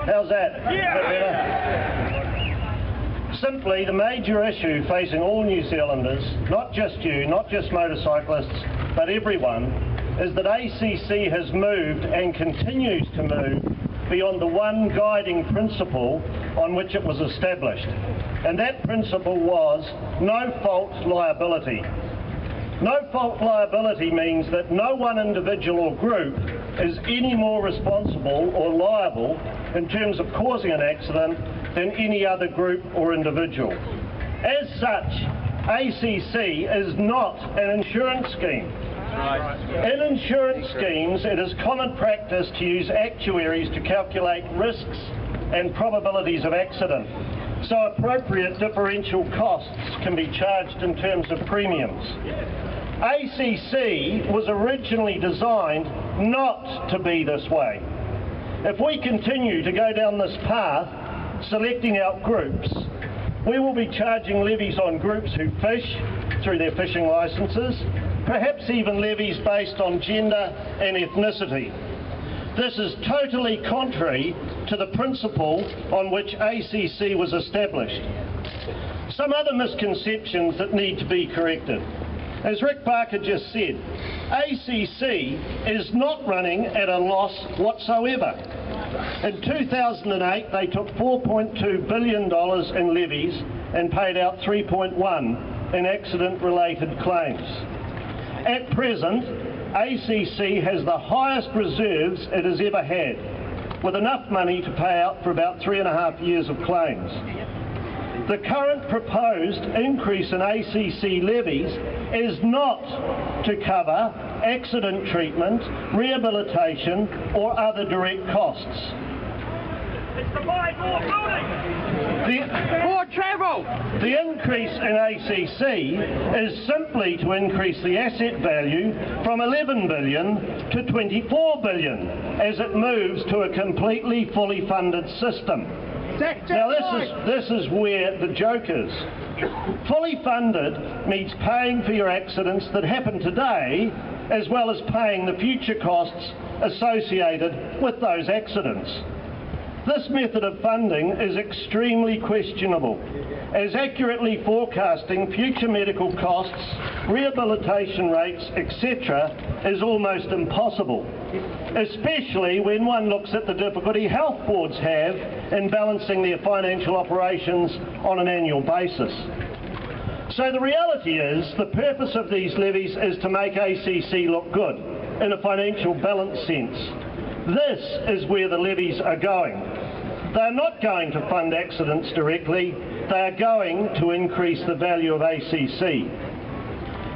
How's that? Simply, the major issue facing all New Zealanders, not just you, not just motorcyclists, but everyone, is that ACC has moved and continues to move beyond the one guiding principle on which it was established. And that principle was no-fault liability. No-fault liability means that no one individual or group is any more responsible or liable in terms of causing an accident than any other group or individual. As such, ACC is not an insurance scheme. In insurance schemes, it is common practice to use actuaries to calculate risks and probabilities of accident, so appropriate differential costs can be charged in terms of premiums. ACC was originally designed not to be this way. If we continue to go down this path, selecting out groups, we will be charging levies on groups who fish through their fishing licences, perhaps even levies based on gender and ethnicity. This is totally contrary to the principle on which ACC was established. Some other misconceptions that need to be corrected. As Rick Barker just said, ACC is not running at a loss whatsoever. In 2008, they took $4.2 billion in levies and paid out $3.1 in accident-related claims. At present, ACC has the highest reserves it has ever had, with enough money to pay out for about 3.5 years of claims. The current proposed increase in ACC levies is not to cover accident treatment, rehabilitation or other direct costs. It's to buy more buildings! More travel! The increase in ACC is simply to increase the asset value from 11 billion to 24 billion as it moves to a completely fully funded system. Now this is where the joke is. Fully funded means paying for your accidents that happen today as well as paying the future costs associated with those accidents. This method of funding is extremely questionable, as accurately forecasting future medical costs, rehabilitation rates, etc. is almost impossible, especially when one looks at the difficulty health boards have in balancing their financial operations on an annual basis. So the reality is the purpose of these levies is to make ACC look good in a financial balance sense. This is where the levies are going. They are not going to fund accidents directly, they are going to increase the value of ACC.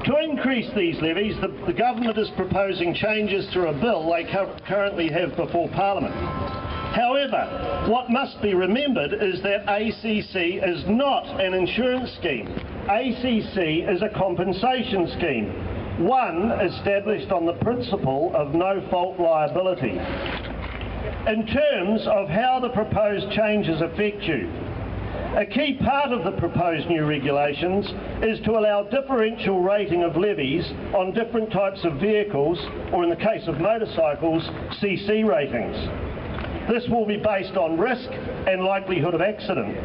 To increase these levies, the government is proposing changes through a bill they currently have before Parliament. However, what must be remembered is that ACC is not an insurance scheme. ACC is a compensation scheme, one established on the principle of no-fault liability. In terms of how the proposed changes affect you, a key part of the proposed new regulations is to allow differential rating of levies on different types of vehicles, or in the case of motorcycles, CC ratings. This will be based on risk and likelihood of accident.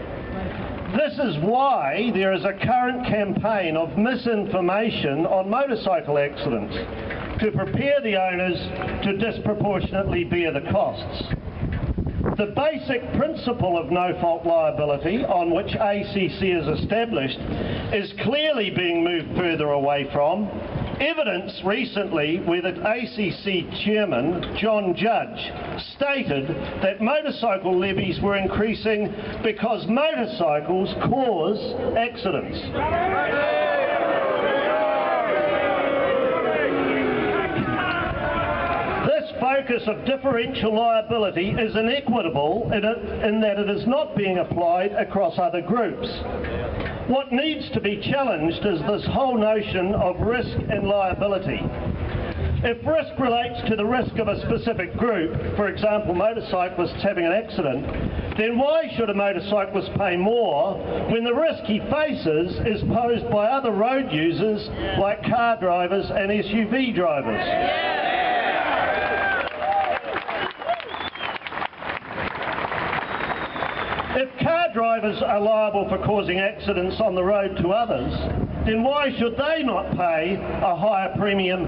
This is why there is a current campaign of misinformation on motorcycle accidents to prepare the owners to disproportionately bear the costs. The basic principle of no-fault liability on which ACC is established is clearly being moved further away from. Evidence recently where the ACC chairman, John Judge, stated that motorcycle levies were increasing because motorcycles cause accidents. This focus of differential liability is inequitable in that it is not being applied across other groups. What needs to be challenged is this whole notion of risk and liability. If risk relates to the risk of a specific group, for example motorcyclists having an accident, then why should a motorcyclist pay more when the risk he faces is posed by other road users like car drivers and SUV drivers? If car drivers are liable for causing accidents on the road to others, then why should they not pay a higher premium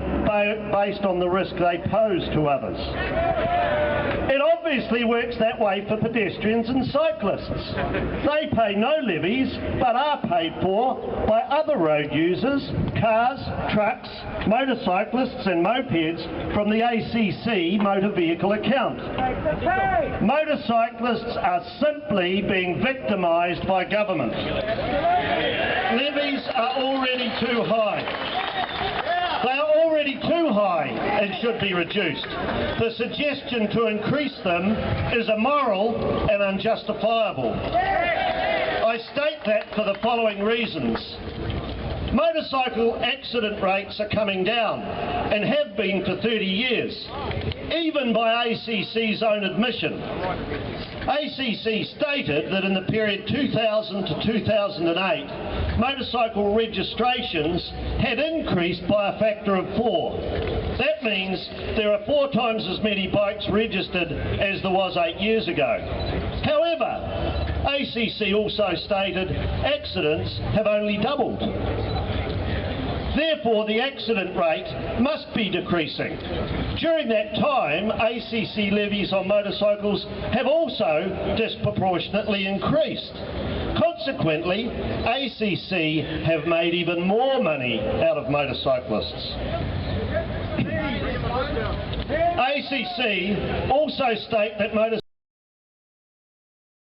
based on the risk they pose to others? It obviously works that way for pedestrians and cyclists. They pay no levies but are paid for by other road users, cars, trucks, motorcyclists and mopeds from the ACC motor vehicle account. Motorcyclists are simply being victimised by government. Levies are already too high. They are already too high and should be reduced. The suggestion to increase them is immoral and unjustifiable. I state that for the following reasons. Motorcycle accident rates are coming down and have been for 30 years, even by ACC's own admission. ACC stated that in the period 2000 to 2008, motorcycle registrations had increased by a factor of 4. That means there are 4 times as many bikes registered as there was 8 years ago. However, ACC also stated accidents have only doubled. Therefore, the accident rate must be decreasing. During that time, ACC levies on motorcycles have also disproportionately increased. Consequently, ACC have made even more money out of motorcyclists. ACC also state that motorcyclists